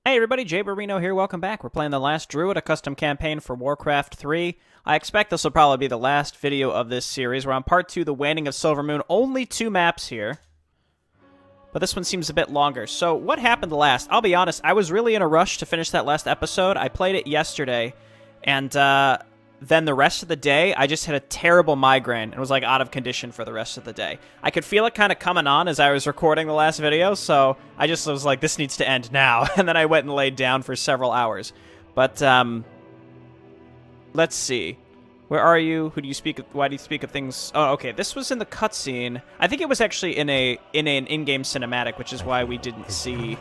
Hey everybody, Jay Barino here, welcome back. We're playing the Last Druid, a custom campaign for Warcraft 3. I expect this will probably be the last video of this series. We're on part 2, the Waning of Silvermoon. Only 2 maps here. But this one seems a bit longer. So, what happened last? I'll be honest, I was really in a rush to finish that last episode. I played it yesterday, and then the rest of the day, I just had a terrible migraine and was like out of condition for the rest of the day. I could feel it kind of coming on as I was recording the last video, so I just was like, this needs to end now. And then I went and laid down for several hours. But, let's see. Where are you? Who do you speak of? Why do you speak of things? Oh, okay. This was in the cutscene. I think it was actually in an in-game cinematic, which is why we didn't see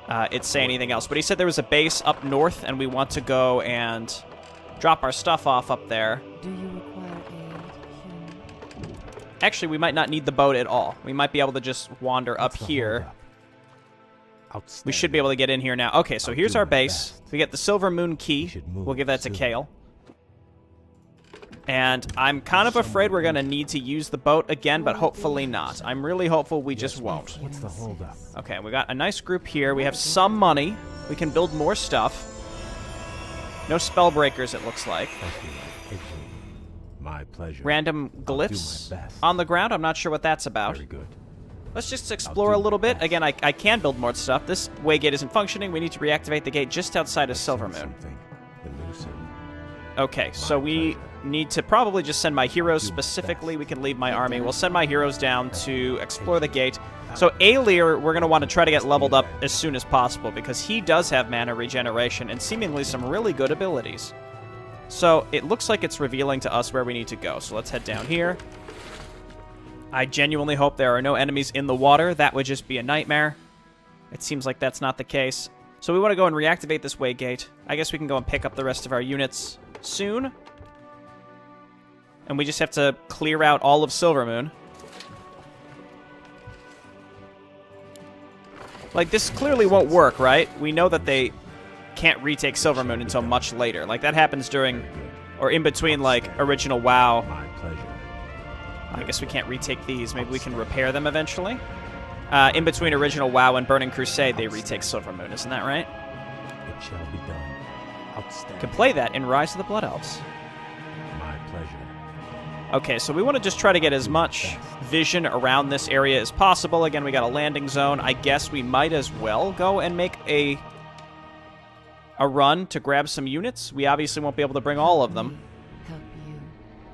it say anything else. But he said there was a base up north, and we want to go and drop our stuff off up there. Do you require aid? Actually, we might not need the boat at all. We might be able to just wander up here. We should be able to get in here now. Okay, so here's our base. We get the Silvermoon key. We'll give that to Cael. And I'm kind of afraid we're going to need to use the boat again, but hopefully not. I'm really hopeful we just won't. What's the holdup? Okay, we got a nice group here. We have some money. We can build more stuff. No spell breakers, it looks like. My pleasure. Random glyphs on the ground. I'm not sure what that's about. Very good. Let's just explore a little bit. Again, I can build more stuff. This way gate isn't functioning. We need to reactivate the gate just outside of Silvermoon. Okay, so we need to probably just send my heroes specifically. We can leave my army. We'll send my heroes down to explore the gate. So Alir, we're going to want to try to get leveled up as soon as possible because he does have mana regeneration and seemingly some really good abilities. So it looks like it's revealing to us where we need to go. So let's head down here. I genuinely hope there are no enemies in the water. That would just be a nightmare. It seems like that's not the case. So we want to go and reactivate this way gate. I guess we can go and pick up the rest of our units soon. And we just have to clear out all of Silvermoon. Like, this clearly won't work, right? We know that they can't retake Silvermoon until much later. Like, that happens during, or in between, like, original WoW. My pleasure. I guess we can't retake these. Maybe we can repair them eventually. In between original WoW and Burning Crusade, they retake Silvermoon. Isn't that right? It shall be done. Outstanding. Could play that in Rise of the Blood Elves. My pleasure. Okay, so we want to just try to get as much vision around this area as possible. Again, we got a landing zone. I guess we might as well go and make a run to grab some units. We obviously won't be able to bring all of them. Help you.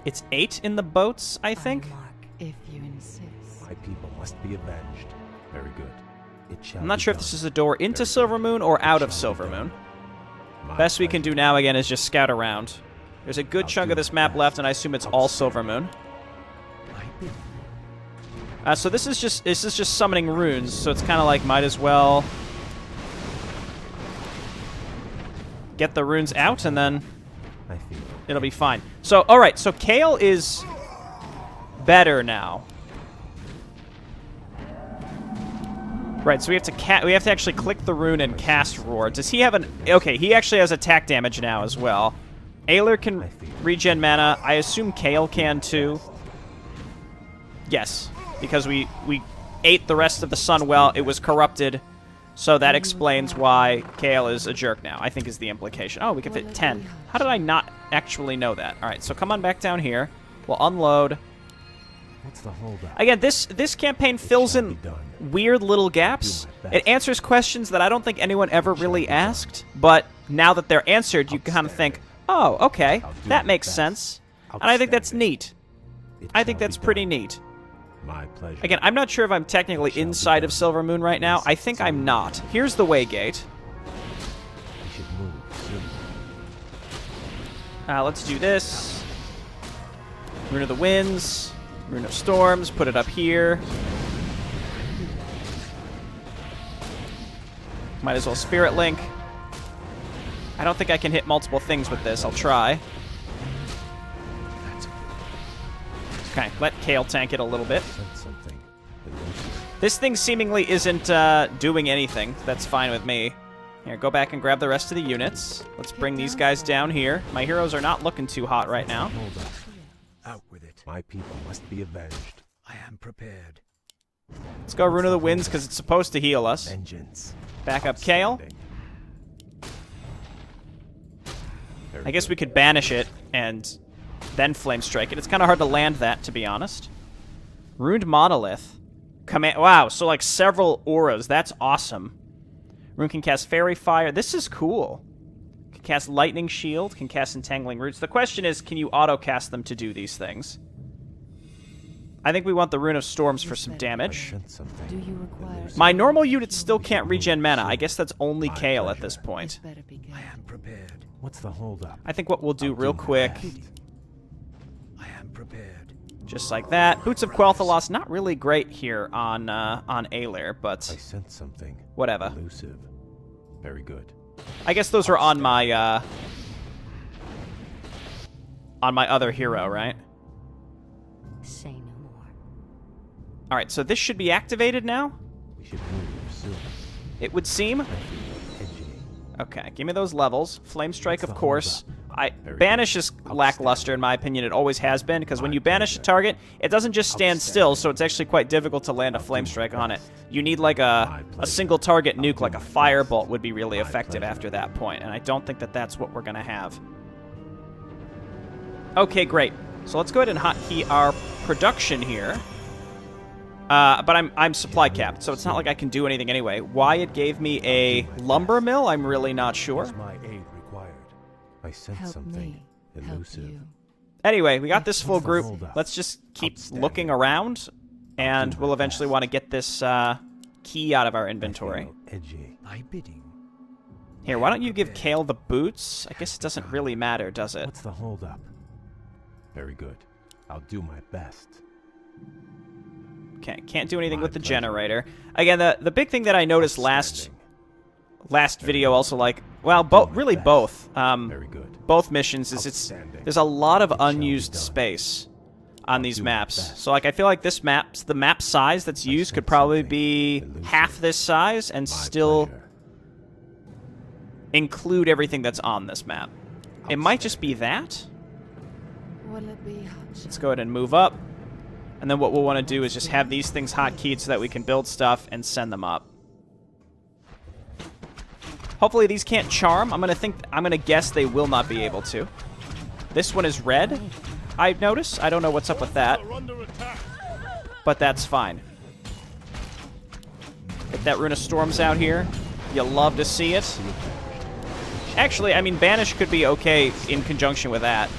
It's 8 in the boats, I think. Unlock if you insist. My people must be avenged. Very good. It shall I'm not be sure if done. this is a door into Silvermoon or out of Silvermoon. My Best we can do pleasure. now, again, is just scout around. There's a good chunk of this map left, and I assume it's all Silvermoon. So this is just summoning runes, so it's kind of like might as well get the runes out, and then I feel it. it'll be fine. So, all right, so Cael is better now. Right, so we have to actually click the rune and cast Roar. Does he have an... Okay, he actually has attack damage now as well. Alir can regen mana. I assume Cael can too. Yes, because we ate the rest of the sun well. It was corrupted, so that explains why Cael is a jerk now, I think is the implication. Oh, we can fit 10. How did I not actually know that? All right, so come on back down here. We'll unload. What's the holdup? Again, this campaign fills in weird little gaps. It answers questions that I don't think anyone ever really asked, but now that they're answered, you kind of think, oh, okay, that makes sense. And I think that's neat. I think that's pretty neat. My pleasure. Again, I'm not sure if I'm technically inside of Silvermoon right now. I think I'm not. Here's the way gate. We should move soon. Let's do this. Rune of the Winds. Rune of Storms. Put it up here. Might as well Spirit Link. I don't think I can hit multiple things with this. I'll try. Okay, let Cael tank it a little bit. Something. This thing seemingly isn't doing anything. That's fine with me. Here, go back and grab the rest of the units. Let's bring these guys down here. My heroes are not looking too hot right now. Hold up. Out with it. My people must be avenged. I am prepared. Let's go Rune of the Winds because it's supposed to heal us. Vengeance. Back up Cael. Outstanding. I guess we could banish it and then flame strike it. It's kind of hard to land that, to be honest. Runed Monolith. Wow, so like several auras. That's awesome. Rune can cast Fairy Fire. This is cool. Can cast Lightning Shield. Can cast Entangling Roots. The question is, can you auto-cast them to do these things? I think we want the Rune of Storms for some damage. Do you require... My normal units still can't regen mana. I guess that's only Cael at this point. Better be good. I am prepared. What's the holdup? I think what we'll do real quick, I am prepared. just like that. Boots of Quel'Thalas, not really great here on Alir, but I sense something. whatever. Elusive. Very good. I guess those are on my other hero, right? Say no more. All right, so this should be activated now. We should move soon. It would seem. Edgy. Okay, give me those levels. Flame Strike, What's of the course. Very Banish good. is lackluster, in my opinion. It always has been, because when you banish a target, it doesn't just stand still, so it's actually quite difficult to land a Flame Strike on it. You need like a single target nuke, like a Firebolt would be really effective after that point, and I don't think that that's what we're going to have. Okay, great. So let's go ahead and hotkey our production here. But I'm supply capped, so it's not like I can do anything anyway. Why it gave me a lumber mill, I'm really not sure. Is my aid required? I sense Help something me. Help elusive. you. Anyway, we got this full What's the group. holdup? Let's just keep Outstanding. looking around, and do we'll my eventually best. want to get this key out of our I inventory. feel edgy. My bidding. Here, why don't you give Cael the boots? I guess it doesn't really matter, does it? What's the holdup? Very good. I'll do my best. Okay, can't do anything My with the pleasure. generator. Again, the big thing that I noticed last Outstanding. video also, like, well, really both. Very good. Both missions is Outstanding. there's a lot of It shall be unused done. space on these do my maps. best. So like I feel like the map size that's used could sense probably something be elusive. half this size and My still pleasure. include everything that's on this map. It might just be that. Will it be hot? Let's go ahead and move up. And then what we'll want to do is just have these things hotkeyed so that we can build stuff and send them up. Hopefully these can't charm. I'm gonna guess they will not be able to. This one is red, I notice. I don't know what's up with that. But that's fine. Get that Rune of Storms out here. You love to see it. Actually, I mean, Banish could be okay in conjunction with that.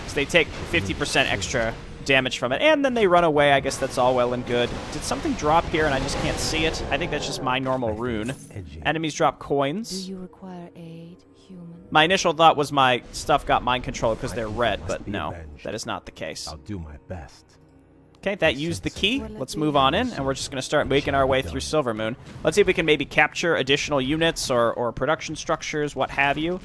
So they take 50% extra damage from it, and then they run away. I guess that's all well and good. Did something drop here and I just can't see it? I think that's just my normal rune. Edgy. Enemies drop Do coins. you require aid, human? My initial thought was my stuff got mind control because they're red, must but be no, avenged. that is not the case. I'll do my best. Okay, that used the key. Let's move on in, and we're just going to start making our way through Silvermoon. Let's see if we can maybe capture additional units or production structures, what have you.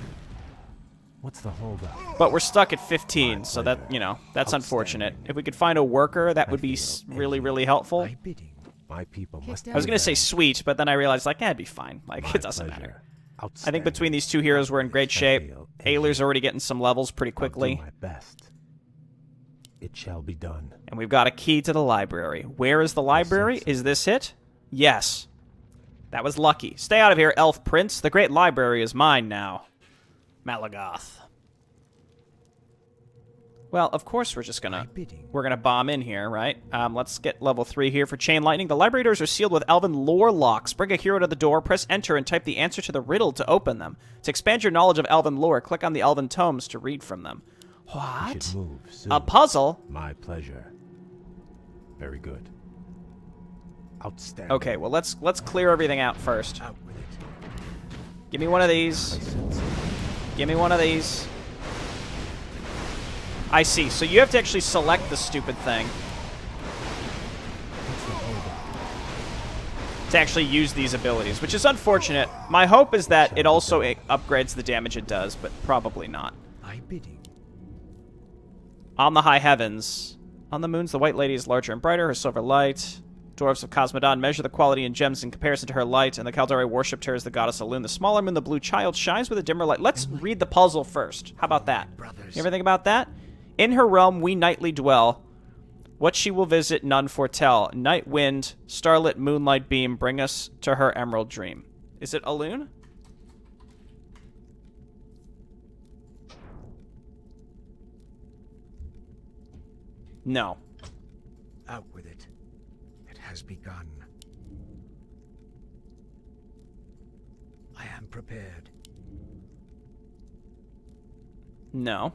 What's the holdup? But we're stuck at 15, so that, you know, that's unfortunate. If we could find a worker, that would be really, really helpful. My bidding. My people must. I was going to say sweet, but then I realized, like, it'd be fine. Like, it doesn't matter. I think between these two heroes, we're in great shape. Aelir's already getting some levels pretty quickly. Do my best. It shall be done. And we've got a key to the library. Where is the library? Is this it? Yes. That was lucky. Stay out of here, elf prince. The great library is mine now. Malagoth. Well, of course we're gonna bomb in here, right? Let's get level 3 here for Chain Lightning. The library doors are sealed with elven lore locks. Bring a hero to the door, press enter, and type the answer to the riddle to open them. To expand your knowledge of elven lore, click on the elven tomes to read from them. We What? should move soon. A puzzle? My pleasure. Very good. Outstanding. Okay, well let's clear everything out first. Out with it. Give me one of I these. sense it. Give me one of these. I see. So you have to actually select the stupid thing What's the holdup? to actually use these abilities, which is unfortunate. My hope is that it also upgrades the damage it does, but probably not. My bidding. On the high heavens, on the moons, the white lady is larger and brighter, her silver light. Dwarves of Cosmodon measure the quality in gems in comparison to her light, and the Caldari worshipped her as the goddess Elune. The smaller moon, the blue child, shines with a dimmer light. Let's read the puzzle first. How about that? You ever think about that? In her realm we nightly dwell. What she will visit none foretell. Night wind, starlit moonlight beam, bring us to her emerald dream. Is it Elune? No. Out with it. It has begun. I am prepared. No.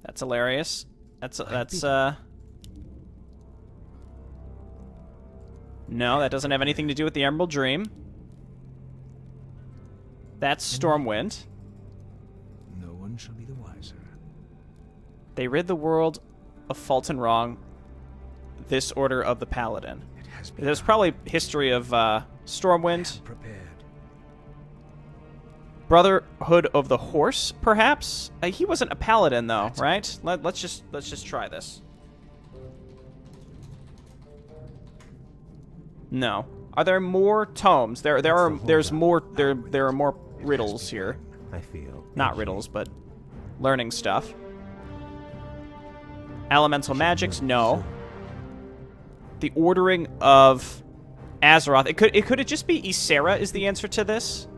That's hilarious. No, that doesn't have anything to do with the Emerald Dream. That's Stormwind. No one shall be the wiser. They rid the world of fault and wrong. This Order of the Paladin. It has There's begun. probably history of Stormwind. Prepared. Brotherhood of the Horse, perhaps? He wasn't a paladin, though, right? Let's just try this. No. Are there more tomes? There's more there are more riddles here. I feel. Not riddles, but learning stuff. Elemental magics, no. The ordering of Azeroth. Could it just be Ysera is the answer to this?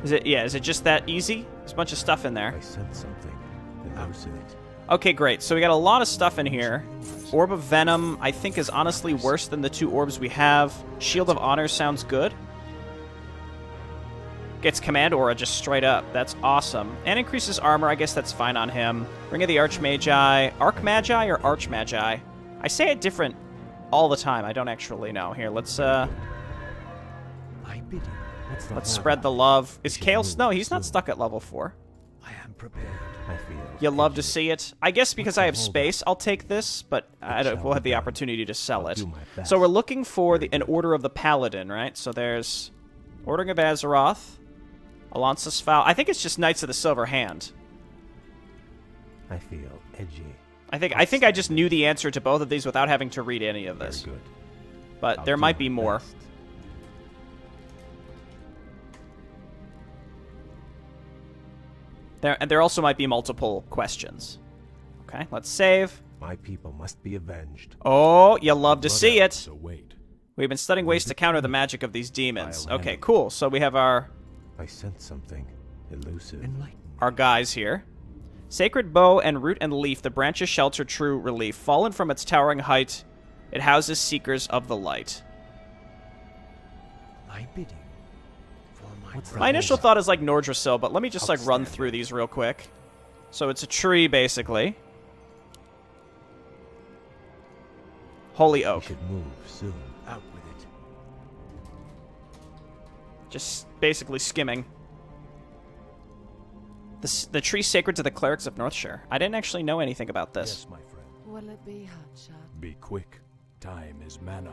Is it just that easy? There's a bunch of stuff in there. I sense something. Elucidate. Okay, great. So we got a lot of stuff in here. Orb of Venom, I think, is honestly worse than the 2 orbs we have. Shield of Honor sounds good. Gets Command Aura just straight up. That's awesome. And increases armor. I guess that's fine on him. Ring of the Archmagi. Archmagi or Archmagi? I say it different all the time. I don't actually know. Here, let's I bid you. let's spread the love. Is Kale... No, he's not stuck at level 4. I am prepared. I feel. You love to see it. I guess because I have space, I'll take this, but we'll have the opportunity to sell it. So we're looking for an Order of the Paladin, right? So there's Ordering of Azeroth, Alonsa's Foul. I think it's just Knights of the Silver Hand. I feel edgy. I think I just knew the answer to both of these without having to read any of this. Very good. But I'll there do might my be more. best. There also might be multiple questions. Okay, let's save. My people must be avenged. Oh, you love to see it. So wait. We've been studying ways to counter the magic of these demons. I'll Okay, handle it. cool. So we have our I sense something elusive. Enlighten. guys here. Sacred Bow and Root and Leaf, the branches shelter true relief. Fallen from its towering height, it houses seekers of the light. My bidding. For My initial thought is like Nordrassil, but let me just like run through these real quick. So it's a tree, basically. Holy We Oak. should move soon. Out with it. Just basically skimming. The tree sacred to the clerics of Northshire. I didn't actually know anything about this. Yes, my friend. Will it be hotshot? Be quick. Time is mana.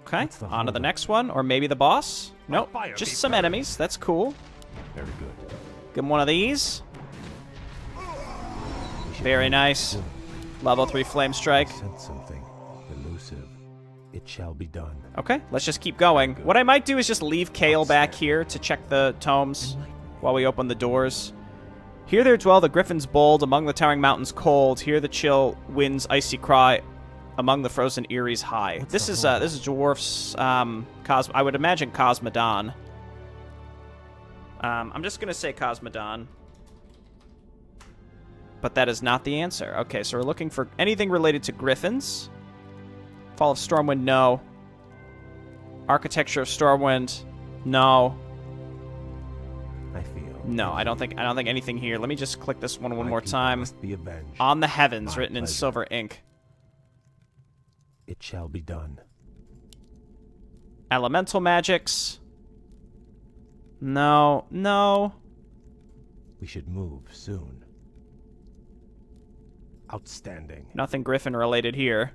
Okay, What's the on to the holdup? next one, or maybe the boss. Nope, fire just be some burned. enemies. That's cool. Very good. Give him one of these. We should Very move nice. soon. Level 3 Flame Strike. I sense something elusive. It shall be done. Okay, let's just keep going. What I might do is just leave Kale back here to check the tomes while we open the doors. Here there dwell the griffins bold, among the towering mountains cold. Here the chill wind's icy cry, among the frozen eyries high. This is dwarfs. I would imagine Cosmodon. I'm just gonna say Cosmodon, but that is not the answer. Okay, so we're looking for anything related to griffins. Fall of Stormwind, no. Architecture of Stormwind, no. I feel. No, I don't think anything here. Let me just click this one My more people time. Must be avenged. On the Heavens, My written in pleasure. silver ink. It shall be done. Elemental magics. No, no. We should move soon. Outstanding. Nothing Griffin related here.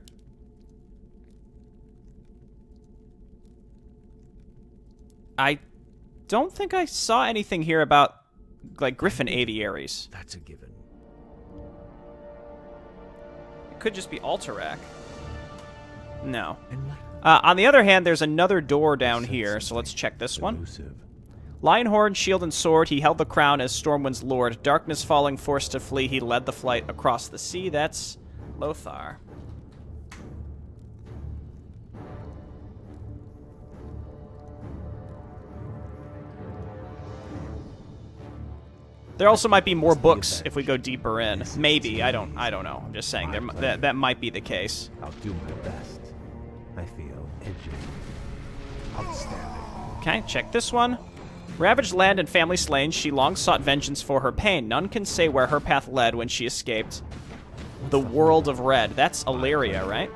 I don't think I saw anything here about, like, Griffin aviaries. That's a given. It could just be Alterac. No. Enlighten. On the other hand, there's another door down here, so let's check this one. Elusive. Lionhorn, shield and sword, he held the crown as Stormwind's lord. Darkness falling, forced to flee, he led the flight across the sea. That's Lothar. There also might be more books if we go deeper in. Maybe. I don't know. I'm just saying that might be the case. I'll do my best. I feel edgy. Outstanding. Okay, check this one. Ravaged land and family slain, she long sought vengeance for her pain. None can say where her path led when she escaped the world of red. That's Illyria, right?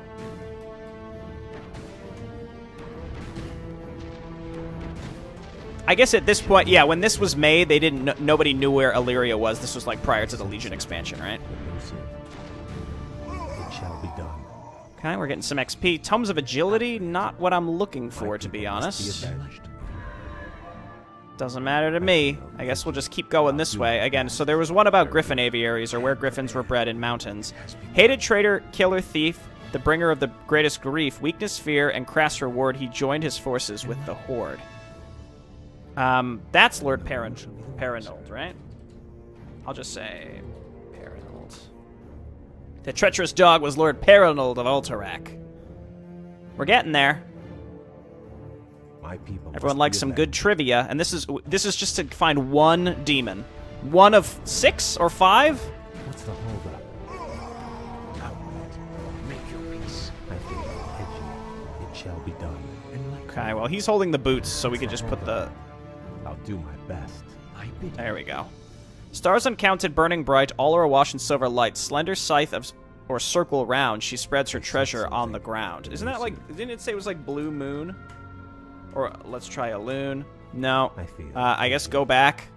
I guess at this point, yeah, when this was made, they didn't. Nobody knew where Illyria was. This was like prior to the Legion expansion, right? It shall be done. Okay, we're getting some XP. Tomes of Agility, not what I'm looking for, to be honest. Doesn't matter to me. I guess we'll just keep going this way. Again, so there was one about griffin aviaries, or where griffins were bred in mountains. Hated traitor, killer, thief, the bringer of the greatest grief, weakness, fear, and crass reward, he joined his forces with the Horde. That's Lord Paranold, right? I'll just say Paranold. The treacherous dog was Lord Paranold of Alterac. We're getting there. My people Everyone likes some good trivia, and this is just to find one demon. One of 6 or 5? What's the holdup? Out with it. Make your peace. I feel edgy. It shall be done. Okay, well, he's holding the boots, so we could just put the... I'll do my best. There we go. Stars uncounted, burning bright, all are awash in silver light. Slender scythe or circle round, she spreads her treasure on the ground. Isn't that like... Didn't it say it was like Blue Moon? Or let's try a loon. No. I guess go back.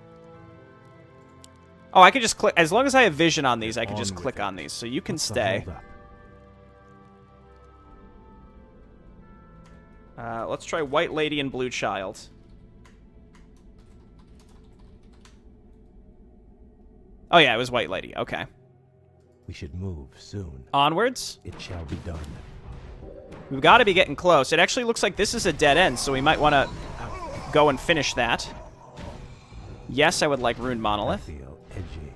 Oh, I can just click. As long as I have vision on these, I can just click on these. So you can stay. Let's try White Lady and Blue Child. Oh, yeah, it was White Lady. Okay. We should move soon. Onwards? It shall be done. We've got to be getting close. It actually looks like this is a dead end, so we might want to go and finish that. Yes, I would like Rune Monolith. I feel edgy.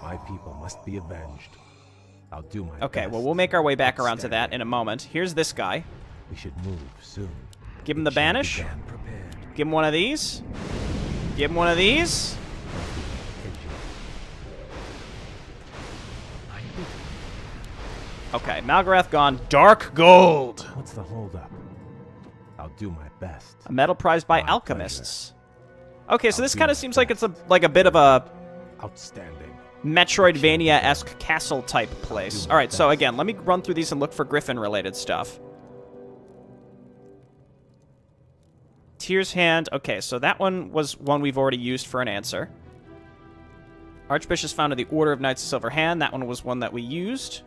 My people must be avenged. I'll do my Okay, best. well, we'll make our way back around to that in a moment. Here's this guy. We should move soon. Give him the banish. Give him one of these. Give him one of these. Okay, Malgarath gone. Dark gold. What's the holdup? I'll do my best. A medal prized by My alchemists. Okay, so this kind of seems like it's like a bit of a outstanding Metroidvania-esque castle-type place. All right, so again, let me run through these and look for Griffin-related stuff. Tyr's Hand. Okay, so that one was one we've already used for an answer. Archbishop's found in the Order of Knights of Silver Hand. That one was one that we used.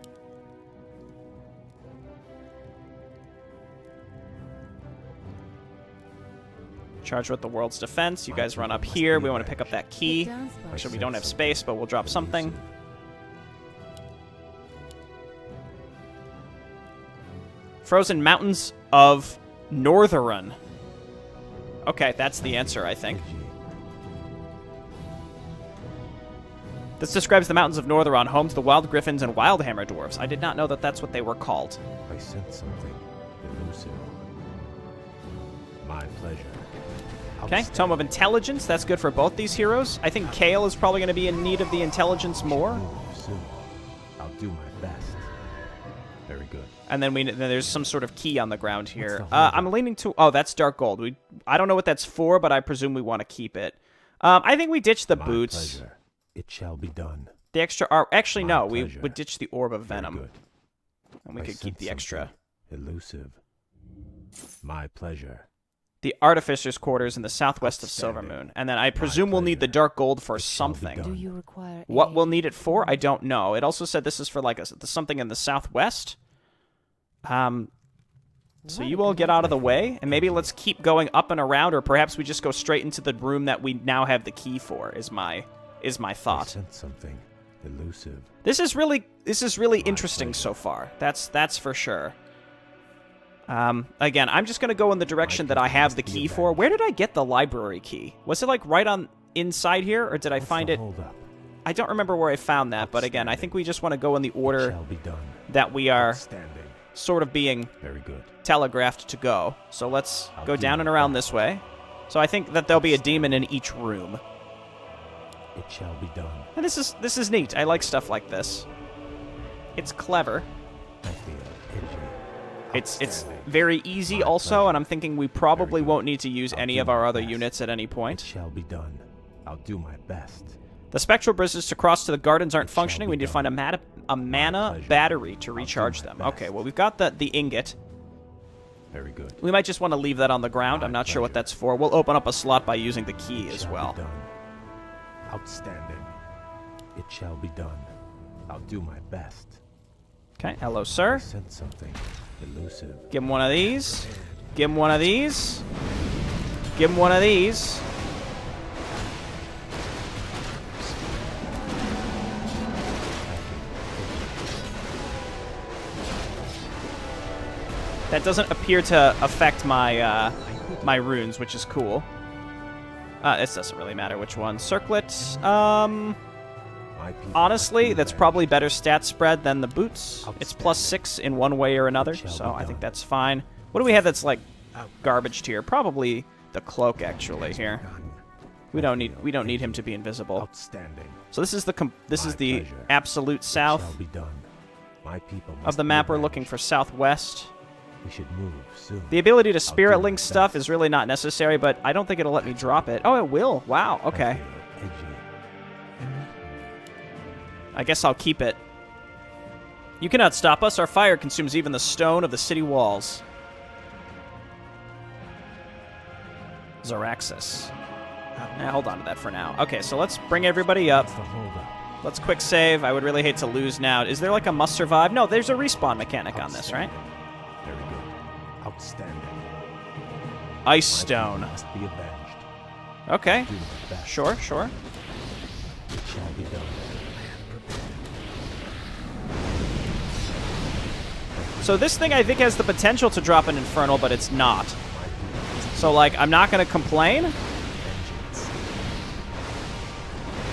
Charged with the world's defense. You guys run up here. We want to pick up that key. Actually, we don't have space, but we'll drop something. Frozen Mountains of Northrun. Okay, that's the answer, I think. This describes the mountains of Northrun, home to the wild griffins and wildhammer dwarves. I did not know that that's what they were called. I sense something elusive. My pleasure. Okay, Tome of Intelligence. That's good for both these heroes. I think Cael is probably going to be in need of the intelligence more. I'll do my best. Very good. And then there's some sort of key on the ground here. I'm leaning to... Oh, that's dark gold. I don't know what that's for, but I presume we want to keep it. I think we ditch the boots. Pleasure. It shall be done. The extra... Actually, no. We would ditch the Orb of Venom. And we could keep the extra. Elusive. My pleasure. The Artificer's Quarters in the southwest of Silvermoon. And then I presume we'll need the dark gold for something. Do you require What we'll need it for, I don't know. It also said this is for like something in the southwest. So you all get out of the way, and maybe let's keep going up and around, or perhaps we just go straight into the room that we now have the key for. Is my thought. I sense something elusive. This is really interesting so far. That's for sure. Again, I'm just going to go in the direction that I have the key for. Where did I get the library key? Was it like right on inside here, or did I find it? I don't remember where I found that, but again, I think we just want to go in the order that we are sort of being telegraphed to go. So let's go down and around this way. So I think that there'll be a demon in each room. It shall be done. And this is neat. I like stuff like this. It's clever. I feel edgy. It's Outstanding. very easy My also, pleasure. and I'm thinking we probably won't need to use any of our other units at any It point. shall be done. I'll do my best. The spectral bridges to cross to the gardens aren't It shall functioning. be We need to find a mana pleasure. battery to I'll do recharge my them. best. Okay, well, we've got the ingot. Very good. We might just want to leave that on the ground. My I'm not sure what pleasure. that's for. We'll open up a slot by using the key It as shall well. be done. Outstanding. It shall be done. I'll do my best. Okay, hello, I sir. sense something elusive. Give him one of these. Give him one of these. Give him one of these. That doesn't appear to affect my my runes, which is cool. This doesn't really matter which one. Circlet. My people Honestly, must be that's avenged. probably better stat spread than the boots. It's +6 in one way or another, shall so be I think done. that's fine. What do we have that's like garbage tier? Probably the cloak actually here. We don't need him to be invisible. Outstanding. So this is the this is My the pleasure. absolute It south shall be done. My people of must the be map. We're avenged. looking for southwest. We should move soon. The ability to spirit my link stuff best. is really not necessary, but I don't think it'll let me drop it. Oh, it will. Wow. Okay. I feel edgy. I guess I'll keep it. You cannot stop us. Our fire consumes even the stone of the city walls. Zoraxis. Hold on to that for now. Okay, so let's bring everybody up. What's the holdup? Let's quick save. I would really hate to lose now. Is there like a must survive? No, there's a respawn mechanic on this, right? Very good. Outstanding. Ice My stone. people must be avenged. Okay. Do my best. Sure, sure. It shall be done. So this thing I think has the potential to drop an infernal, but it's not. My people must So like, I'm not gonna complain. be vengeance.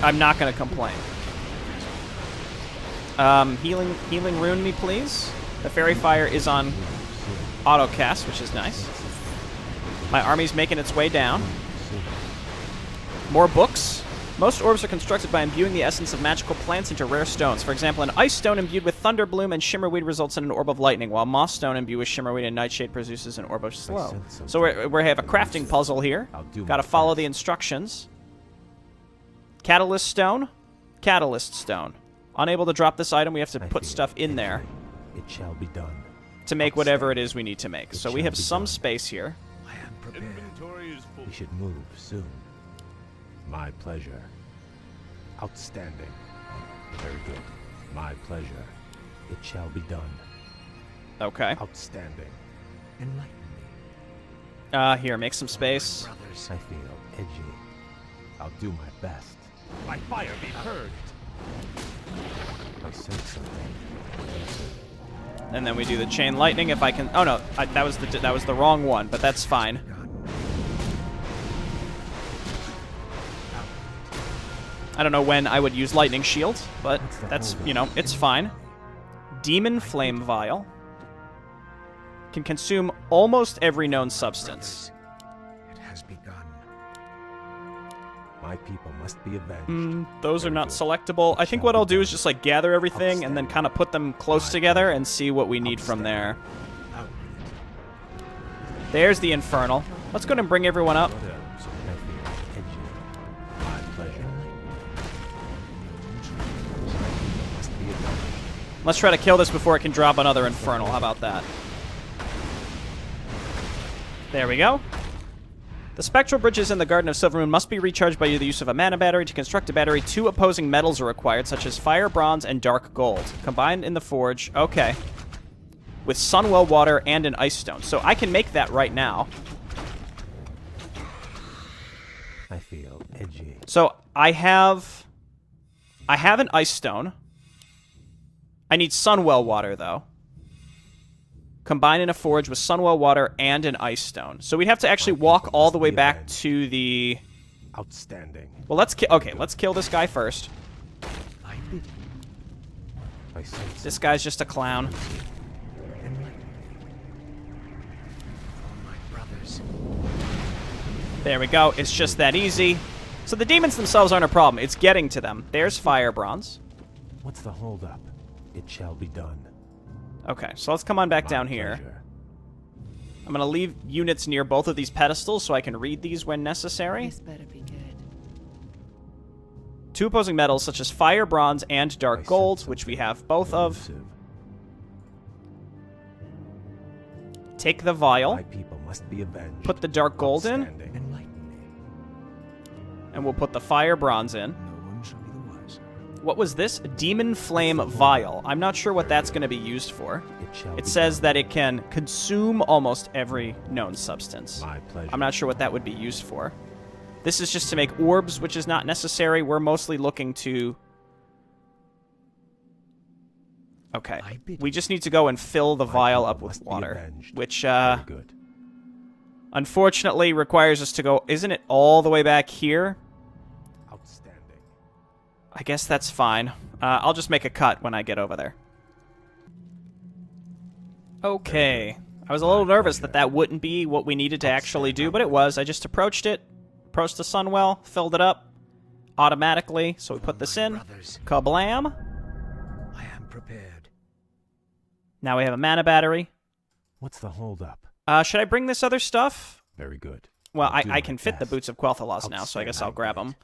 I'm not gonna complain. Healing rune me, please. The fairy fire is on auto cast, which is nice. My army's making its way down. More books. Most orbs are constructed by imbuing the essence of magical plants into rare stones. For example, an ice stone imbued with thunderbloom and shimmerweed results in an orb of lightning, while moss stone imbued with shimmerweed and nightshade produces an orb of slow. So we have a crafting puzzle here. Gotta follow the instructions. Catalyst stone. Catalyst stone. Unable to drop this item, we have to put stuff in there It shall be done. to make whatever it is we need to make. So we shall have be some done. space here. Inventory is full. We should move soon. My pleasure. Outstanding. Very good. My pleasure. It shall be done. Okay. Outstanding. Enlighten me. Here, make some space. I feel edgy. I'll do my best. My fire be purged. I sense something. And then we do the chain lightning if I can. Oh no, that was the wrong one, but that's fine. I don't know when I would use lightning shield, but that's, you know, it's fine. Demon flame vial can consume almost every known substance. It has begun. My people must be avenged. Those are Very not good. selectable. I think what I'll do is just like gather everything and then kind of put them close together and see what we need from there. There's the infernal. Let's go ahead and bring everyone up. I feel edgy. My pleasure. Must be avenged. Let's try to kill this before it can drop another infernal. How about that? There we go. The spectral bridges in the Garden of Silvermoon must be recharged by the use of a mana battery. To construct a battery, 2 opposing metals are required, such as fire, bronze, and dark gold. Combined in the forge. Okay. With Sunwell water and an ice stone. So I can make that right now. I feel edgy. So I have an ice stone. I need Sunwell water, though. Combine in a forge with Sunwell water and an ice stone. So we'd have to actually walk all the way back to the... Outstanding. Well, let's kill this guy first. I sense This guy's just a clown. My brothers. There we go. It's just that easy. So the demons themselves aren't a problem. It's getting to them. There's fire bronze. What's the holdup? It shall be done. Okay, so let's come on back down here. Pleasure. I'm going to leave units near both of these pedestals so I can read these when necessary. This better be good. 2 opposing metals such as fire, bronze, and dark I gold, sense which we something have both of. elusive. Take the vial, My people must be avenged. put the dark gold in, Outstanding. Enlighten me. and we'll put the fire bronze in. No one shall be the wiser. What was this? Demon Flame Vial. I'm not sure what that's going to be used for. It shall It be says done. that it can consume almost every known substance. My pleasure. I'm not sure what that would be used for. This is just to make orbs, which is not necessary. We're mostly looking to... Okay. I bid We just need to go and fill the My vial people up with must be water, avenged. which, Very good. unfortunately requires us to go... Isn't it all the way back here? Outstanding. I guess that's fine. I'll just make a cut when I get over there. Okay. I was a little nervous that that wouldn't be what we needed to actually do, but it was. I just approached it, approached the Sunwell, filled it up automatically. So we put this in. Brothers, Kablam. I am prepared. Now we have a mana battery. What's the holdup? Should I bring this other stuff? Very good. Well, I'll do I my can fit the best. Boots of Quel'Thalas now, so I guess I'll grab them.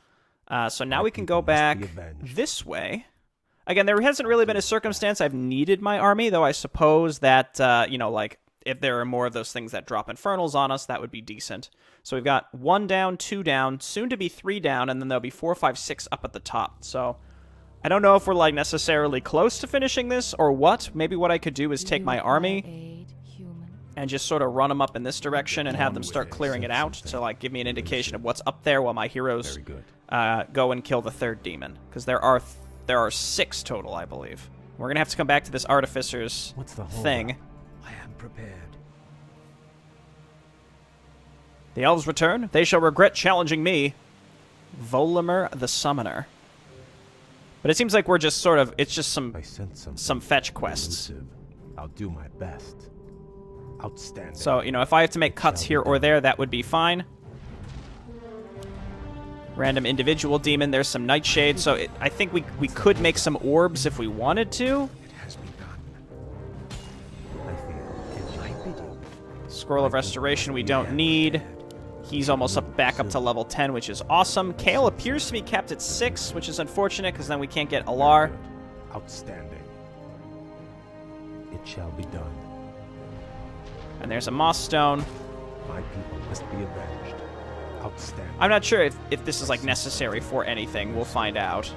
So now My we can people go must back be avenged. this way. Again, there hasn't really been a circumstance I've needed my army, though I suppose that, you know, like, if there are more of those things that drop infernals on us, that would be decent. So we've got 1 down, 2 down, soon to be 3 down, and then there'll be 4, 5, 6 up at the top. So I don't know if we're, like, necessarily close to finishing this or what. Maybe what I could do is take my army Aid, human. and just sort of run them up in this direction and have them start clearing it out to, like, give me an indication of what's up there while my heroes Very good. go and kill the 3rd demon. Because there are 6 total, I believe. We're going to have to come back to this Artificer's What's the holdup? thing. I am prepared. The elves return. They shall regret challenging me. Volimer the Summoner. But it seems like we're just sort of... It's just I sense something some fetch quests. elusive. I'll do my best. Outstanding. So, you know, if I have to make cuts here or there, that would be fine. Random individual demon. There's some nightshade. So I think we could make some orbs if we wanted to. It has begun. I feel I bid you. Scroll of Restoration we don't need. He's almost back up to level 10, which is awesome. Kale appears to be capped at 6, which is unfortunate because then we can't get Alar. outstanding. It shall be done. And there's a Moss Stone. My people must be avenged. Outstanding. I'm not sure if this is like necessary for anything. We'll find out.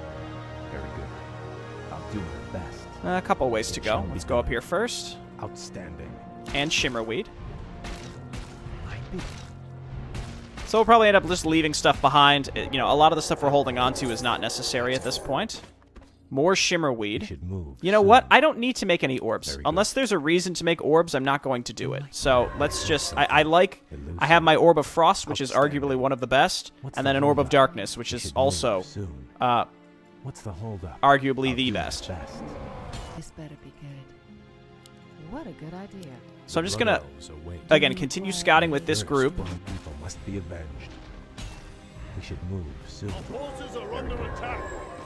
Very good. I'll do my best. A couple ways to go. Let's go up here first. Outstanding. And Shimmerweed. I bid you. So we'll probably end up just leaving stuff behind. You know, a lot of the stuff we're holding on to is not necessary at this point. More We Shimmerweed. should move. You know soon. what? I don't need to make any orbs. Very good. Unless there's a reason to make orbs, I'm not going to do it. So let's just... I have my Orb of Frost, which is arguably one of the best, What's and the then an Orb of holdup? Darkness, which We is should also move soon. What's the holdup? arguably I'll the do my best. This better be good. What a good idea. So I'm just gonna, Blood elves await. again, continue scouting with this First, group. my people must be avenged. We should move soon. Forces are under attack.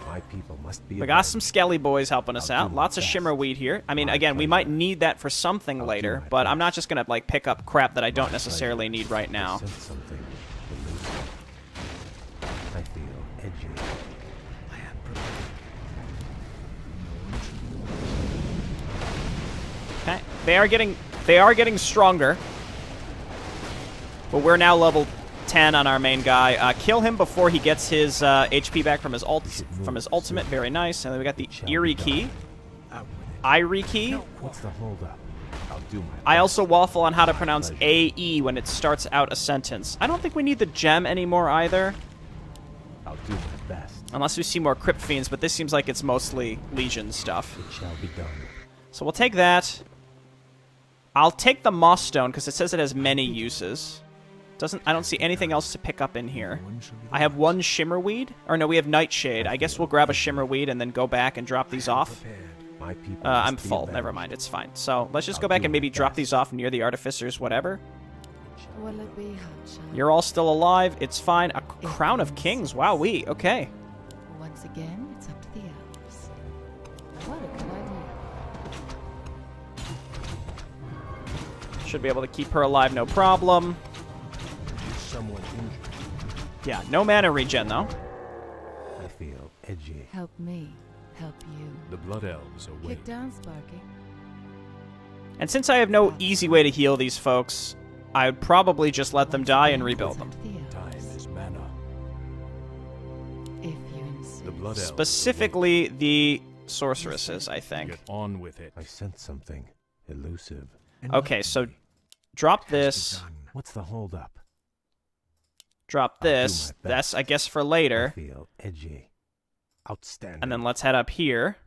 My people must be We got some avenged. Skelly boys helping us I'll do out. my Lots of best. Shimmerweed here. I mean, My again, we pleasure. might need that for something I'll do later, my but I'm not best. just gonna, like, pick up crap that I don't My necessarily pleasure. need right I now. sense something elusive. I feel edgy. I am prepared. Okay, they are getting stronger. But we're now level 10 on our main guy. Kill him before he gets his HP back from his ultimate. Very nice. And then we got the Eerie Key. Out with it. Irie Key. What's the holdup? I'll do my I best. also waffle on how to pronounce AE when it starts out a sentence. I don't think we need the gem anymore either. I'll do my best. Unless we see more Crypt Fiends, but this seems like it's mostly Legion stuff. It shall be done. So we'll take that. I'll take the Moss Stone because it says it has many uses. I don't see anything else to pick up in here. No one shall be the I have wiser. one Shimmerweed. Or no, we have Nightshade. I guess we'll grab a Shimmerweed and then go back and drop these off. Prepared. My people I'm must be full. avenged. Never mind. It's fine. So let's just I'll go back do and my maybe drop best. these off near the Artificers, whatever. Will it be hot shot? You're all still alive. It's fine. Crown of Kings. Wowee. Okay. Once again, it's up to the elves. What a good idea. Should be able to keep her alive, no problem. Is someone injured? Yeah, no mana regen, though. I feel edgy. Help me. Help you. The Blood Elves await. Kick down, Sparky. And since I have no easy way to heal these folks, I would probably just let them die and rebuild them. Time is mana. If you insist. The Blood Elves Specifically the sorceresses, I await. think. Get on with it. I sense something elusive. Okay, so drop this, What's the holdup? drop I'll do this. my That's, best. I guess, for I later. feel edgy. Outstanding. And then let's head up here.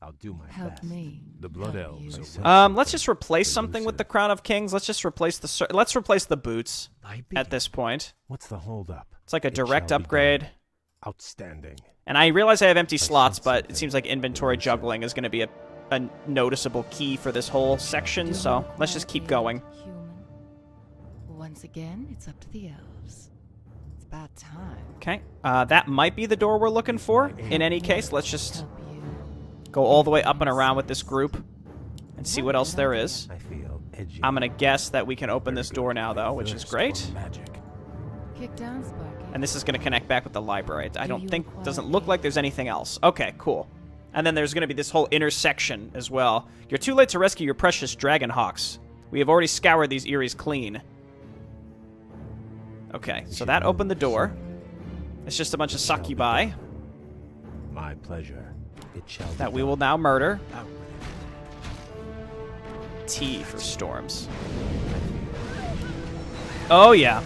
I'll do my Help best. me. The Blood Help Elves you. await. Let's just replace something with the Crown of Kings. Let's just replace the let's replace the boots at this point. What's the holdup? It's like a It direct shall be upgrade. done. Outstanding. And I realize I have empty sense slots, but it something seems like inventory elusive. juggling is going to be a noticeable key for this whole section, so let's just keep going. Human. Once again, it's up to the elves. It's about time. Okay, that might be the door we're looking for. In any case, let's just Help you. go all the way up and around with this group and see what else there is. I feel edgy. I'm going to guess that we can open this door now, though, which is great. Magic. Kick down, Sparky. And this is going to connect back with the library. I don't you think, require doesn't look like there's anything else. Okay, cool. And then there's going to be this whole intersection as well. You're too late to rescue your precious dragon hawks. We have already scoured these Eries clean. Okay, so that opened the door. It's just a bunch of succubi My pleasure. It shall be that we done. will now murder. Out with it. T for storms. Oh, yeah. I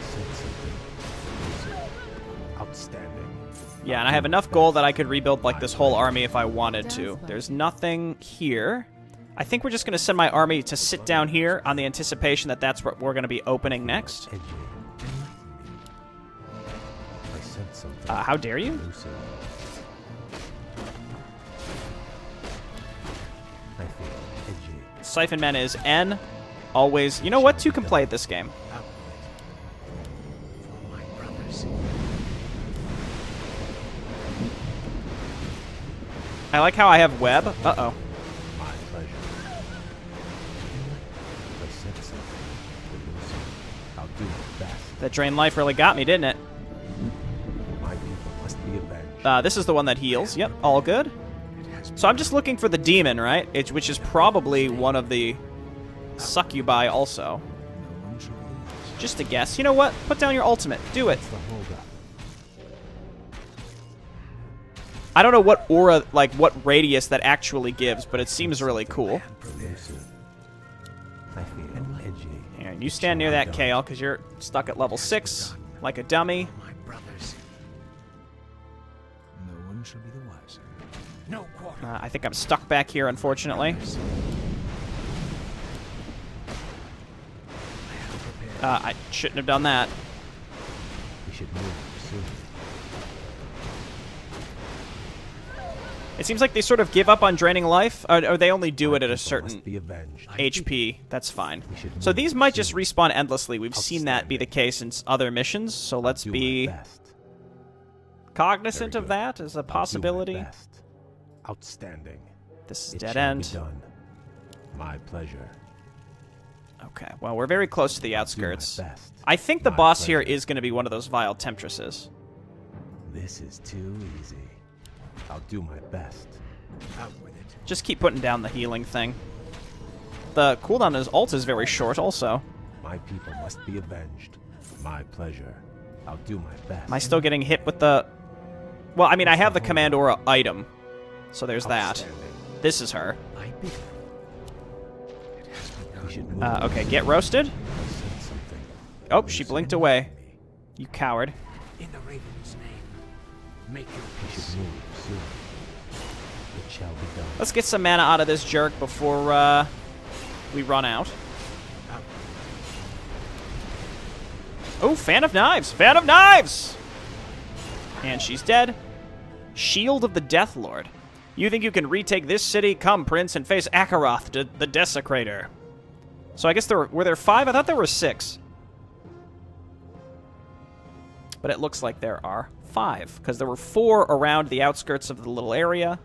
sense something elusive. Outstanding. Yeah, and I have enough gold that I could rebuild like this whole army if I wanted to. There's nothing here. I think we're just going to send my army to sit down here on the anticipation that that's what we're going to be opening next. Edgy. I sense something How dare you? elusive. I feel edgy. Siphon mana is N. Always. You know what? Two can play at this game. Out with it. For my brothers. I like how I have web. Uh-oh. My pleasure. I sense something elusive. I'll do my best. That drain life really got me, didn't it? My people must be avenged. This is the one that heals. Yep, all good. It has So I'm just looking for the demon, right? Which is probably one of the succubi also. no one shall be lost. Just a guess. You know what? Put down your ultimate. Do it. What's the holdup? I don't know what aura, like what radius that actually gives, but it seems really cool. Elusive. I feel edgy. And you stand near that, Kale, because you're stuck at level 6, like a dummy. For my brothers. No one shall be the wiser. No quarter. I think I'm stuck back here, unfortunately. I shouldn't have done that. We should move soon. It seems like they sort of give up on draining life, or they only do it at a People certain must be avenged. HP. That's fine. We should So move these might just soon. respawn endlessly. We've seen that be the case in other missions, so let's Do my be best. cognizant Very of good. that as a I'll do my possibility. best. Outstanding. This is It dead shall end. Be done. My pleasure. Okay, well, we're very close to the I'll do my outskirts. best. I think the My boss here pleasure. is going to be one of those vile temptresses. This is too easy. I'll do my best. Out with it. Just keep putting down the healing thing. The cooldown on his ult is very short also. My people must be avenged. My pleasure. I'll do my best. Am I still getting hit with the... Well, I mean, I have the Command Aura item, so there's that. Outstanding. This is her. I bid. It has begun. We should move. Okay, get roasted. I sense something. Oh, she blinked away. You coward. In the Raven's name, make your We peace. should move soon. It shall be done. Let's get some mana out of this jerk before we run out. Out. Oh, Fan of Knives! Fan of Knives! And she's dead. Shield of the Death Lord. You think you can retake this city? Come, Prince, and face Akaroth, the Desecrator. So I guess were there 5? I thought there were 6. but it looks like there are 5, because there were 4 around the outskirts of the little area.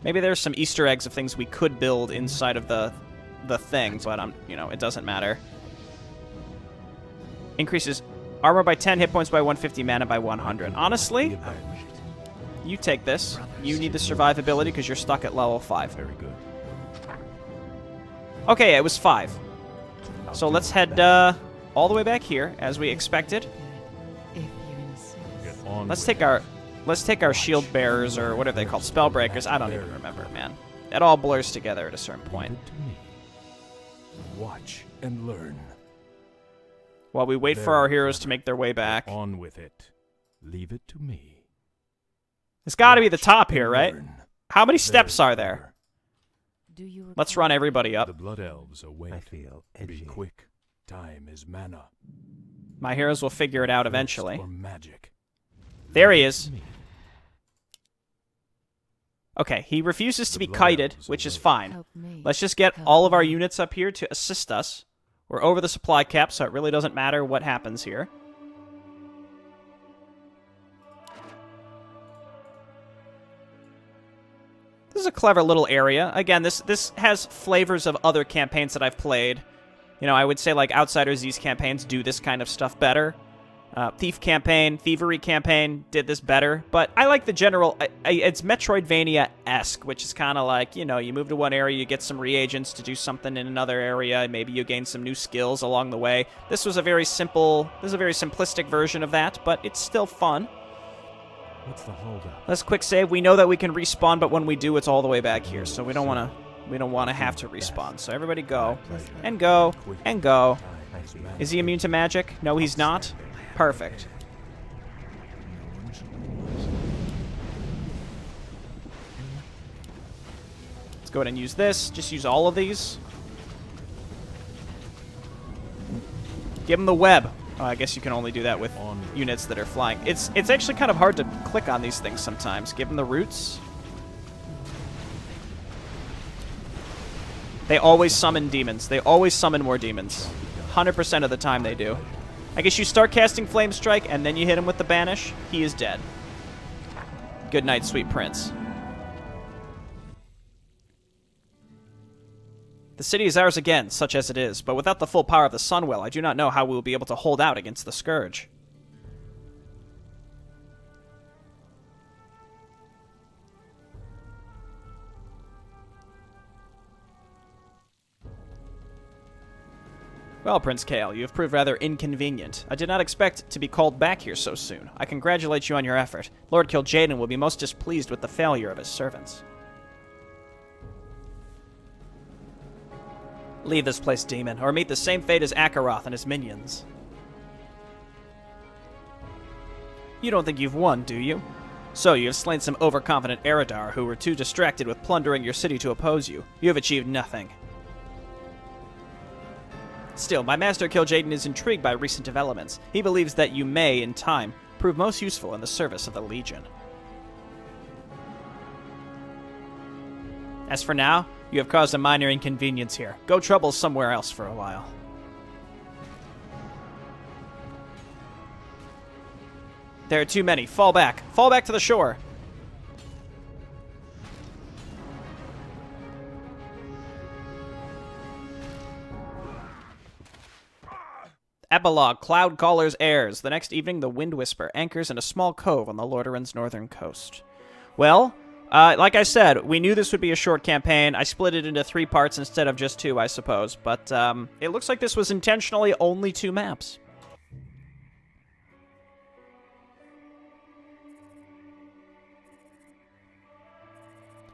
Maybe there's some Easter eggs of things we could build inside of the thing, but you know, it doesn't matter. Increases armor by 10, hit points by 150, mana by 100. Honestly, you take this. You need the survivability because you're stuck at level 5. Very good. Okay, it was 5. So let's head all the way back here, as we expected. If you insist. Get on Let's take our shield bearers, or what are they called? Spellbreakers. I don't even remember, man. It all blurs together at a certain point. Leave it to me. Watch and learn. While we wait for our heroes to make their way back. On with it. Leave it to me. It's got to be the top here, right? Learn. How many steps are there? Do you Let's run everybody The up. blood elves await. I feel Be edgy. quick. Time is mana. My heroes will figure it out eventually. Or magic. There he is. Me. Okay, he refuses to The be blood kited, elves which is await. fine. help me? Let's just get Help all of our me. units up here to assist us. We're over the supply cap, so it really doesn't matter what happens here. This is a clever little area. Again, this has flavors of other campaigns that I've played. You know, I would say, like, Outsiders, these campaigns do this kind of stuff better. Thief campaign, Thievery campaign did this better, but I like the general. It's Metroidvania-esque, which is kind of like, you know, you move to one area, you get some reagents to do something in another area, maybe you gain some new skills along the way. This was a very simplistic version of that, but it's still fun. What's the holdup? Let's quick save. We know that we can respawn, but when we do, it's all the way back here, so we don't want to have to respawn. So everybody go and go and go. Time is mana. Is he immune to magic? No, he's not. Perfect. Let's go ahead and use this. Just use all of these. Give him the web. Oh, I guess you can only do that with units that are flying. It's actually kind of hard to click on these things sometimes. Give him the roots. They always summon demons. They always summon more demons. 100% of the time they do. I guess you start casting Flame Strike, and then you hit him with the Banish. He is dead. Good night, sweet prince. The city is ours again, such as it is, but without the full power of the Sunwell, I do not know how we will be able to hold out against the Scourge. Well, Prince Cael, you have proved rather inconvenient. I did not expect to be called back here so soon. I congratulate you on your effort. Lord Gul'dan will be most displeased with the failure of his servants. Leave this place, demon, or meet the same fate as Akaroth and his minions. You don't think you've won, do you? So you have slain some overconfident Eredar who were too distracted with plundering your city to oppose you. You have achieved nothing. Still, my master Gul'dan is intrigued by recent developments. He believes that you may, in time, prove most useful in the service of the Legion. As for now, you have caused a minor inconvenience here. Go trouble somewhere else for a while. There are too many. Fall back. Fall back to the shore. Epilogue, Cloud Caller's heirs. The next evening, the Wind Whisper anchors in a small cove on the Lordaeron's northern coast. Well, like I said, we knew this would be a short campaign. I split it into 3 parts instead of just 2, I suppose. But it looks like this was intentionally only 2 maps.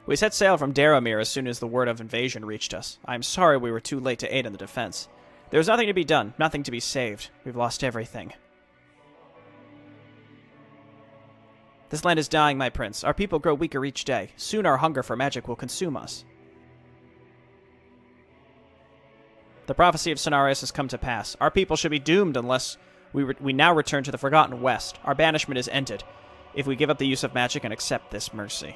We set sail from Darrowmere as soon as the word of invasion reached us. I am sorry we were too late to aid in the defense. There is nothing to be done, nothing to be saved. We've lost everything. This land is dying, my prince. Our people grow weaker each day. Soon our hunger for magic will consume us. The prophecy of Cenarius has come to pass. Our people should be doomed unless we now return to the Forgotten West. Our banishment is ended if we give up the use of magic and accept this mercy.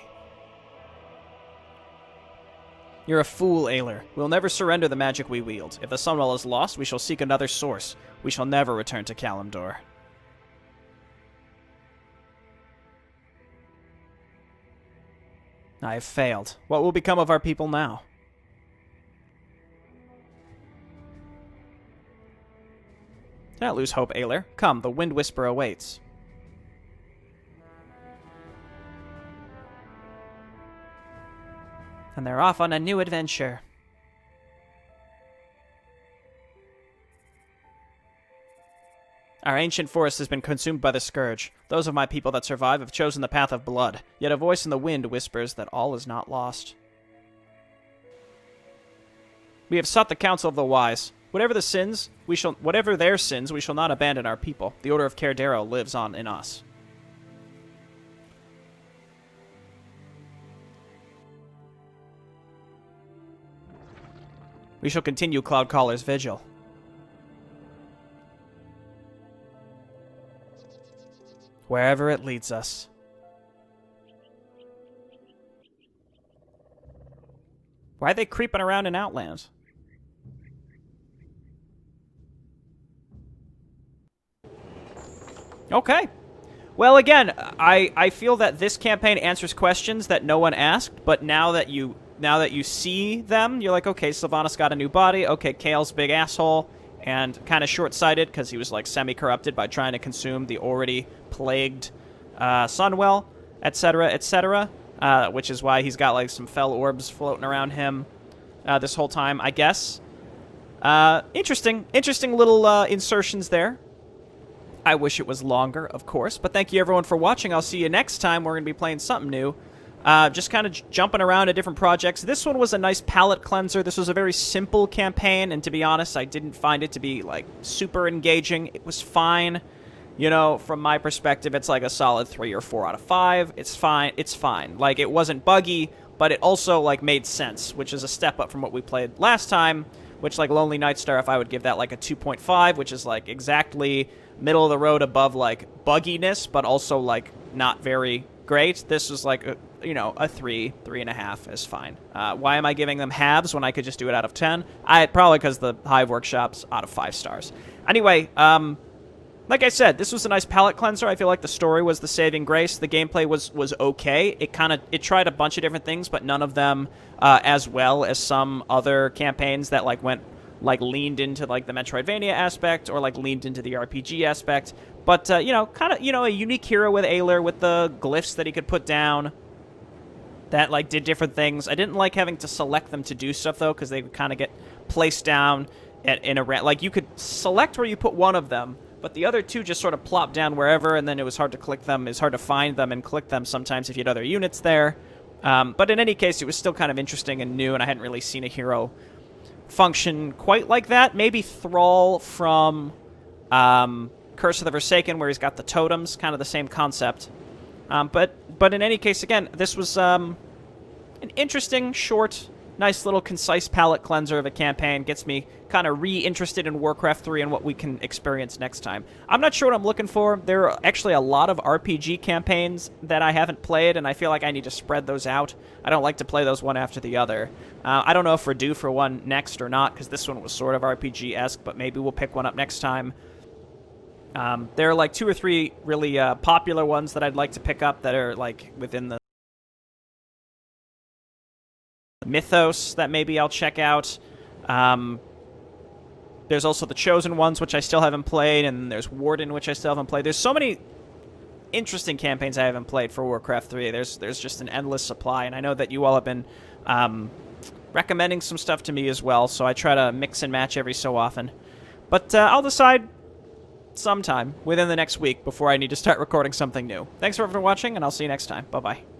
You're a fool, Aelir. We'll never surrender the magic we wield. If the Sunwell is lost, we shall seek another source. We shall never return to Kalimdor. I have failed. What will become of our people now? Do not lose hope, Aelir. Come, the Wind Whisper awaits. And they're off on a new adventure. Our ancient forest has been consumed by the scourge. Those of my people that survive have chosen the path of blood, yet a voice in the wind whispers that all is not lost. We have sought the counsel of the wise. Whatever their sins, we shall not abandon our people. The Order of Caer Darrow lives on in us. We shall continue Cloudcaller's vigil. Wherever it leads us. Why are they creeping around in Outlands? Okay. Well, again, I feel that this campaign answers questions that no one asked, but now that you see them, you're like, okay, Sylvanas got a new body, okay, Kael's big asshole, and kind of short-sighted because he was like semi-corrupted by trying to consume the already plagued Sunwell, etc., etc., which is why he's got like some fell orbs floating around him this whole time, I guess. Interesting little insertions there. I wish it was longer, of course, but thank you everyone for watching. I'll see you next time. We're going to be playing something new. Just kind of jumping around to different projects. This one was a nice palate cleanser. This was a very simple campaign, and to be honest, I didn't find it to be, like, super engaging. It was fine. You know, from my perspective, it's like a solid 3 or 4 out of 5. It's fine. It's fine. Like, it wasn't buggy, but it also, like, made sense, which is a step up from what we played last time, which, like, Lonely Nightstar, if I would give that, like, a 2.5, which is, like, exactly middle of the road above, like, bugginess, but also, like, not very great. This was, like, you know, a 3.5 is fine. Why am I giving them halves when I could just do it out of 10? Probably because the Hive Workshop's out of 5 stars. Anyway, like I said, this was a nice palate cleanser. I feel like the story was the saving grace. The gameplay was okay. It tried a bunch of different things, but none of them as well as some other campaigns that leaned into like the Metroidvania aspect or like leaned into the RPG aspect. But you know, kind of, you know, a unique hero with Aelir with the glyphs that he could put down that like did different things. I didn't like having to select them to do stuff though, because they would kind of get placed down in a like you could select where you put one of them, but the other two just sort of plopped down wherever, and then it was hard to click them. It's hard to find them and click them sometimes if you had other units there. But in any case, it was still kind of interesting and new, and I hadn't really seen a hero function quite like that. Maybe Thrall from Curse of the Forsaken, where he's got the totems, kind of the same concept. But in any case, again, this was an interesting, short, nice little concise palate cleanser of a campaign. Gets me kind of re-interested in Warcraft 3 and what we can experience next time. I'm not sure what I'm looking for. There are actually a lot of RPG campaigns that I haven't played, and I feel like I need to spread those out. I don't like to play those one after the other. I don't know if we're due for one next or not, because this one was sort of RPG-esque, but maybe we'll pick one up next time. There are like 2 or 3 really popular ones that I'd like to pick up that are like within the mythos that maybe I'll check out. There's also the Chosen Ones, which I still haven't played, and there's Warden, which I still haven't played. There's so many interesting campaigns I haven't played for Warcraft 3. There's just an endless supply, and I know that you all have been recommending some stuff to me as well, so I try to mix and match every so often. But I'll decide sometime within the next week before I need to start recording something new. Thanks for watching, and I'll see you next time. Bye-bye.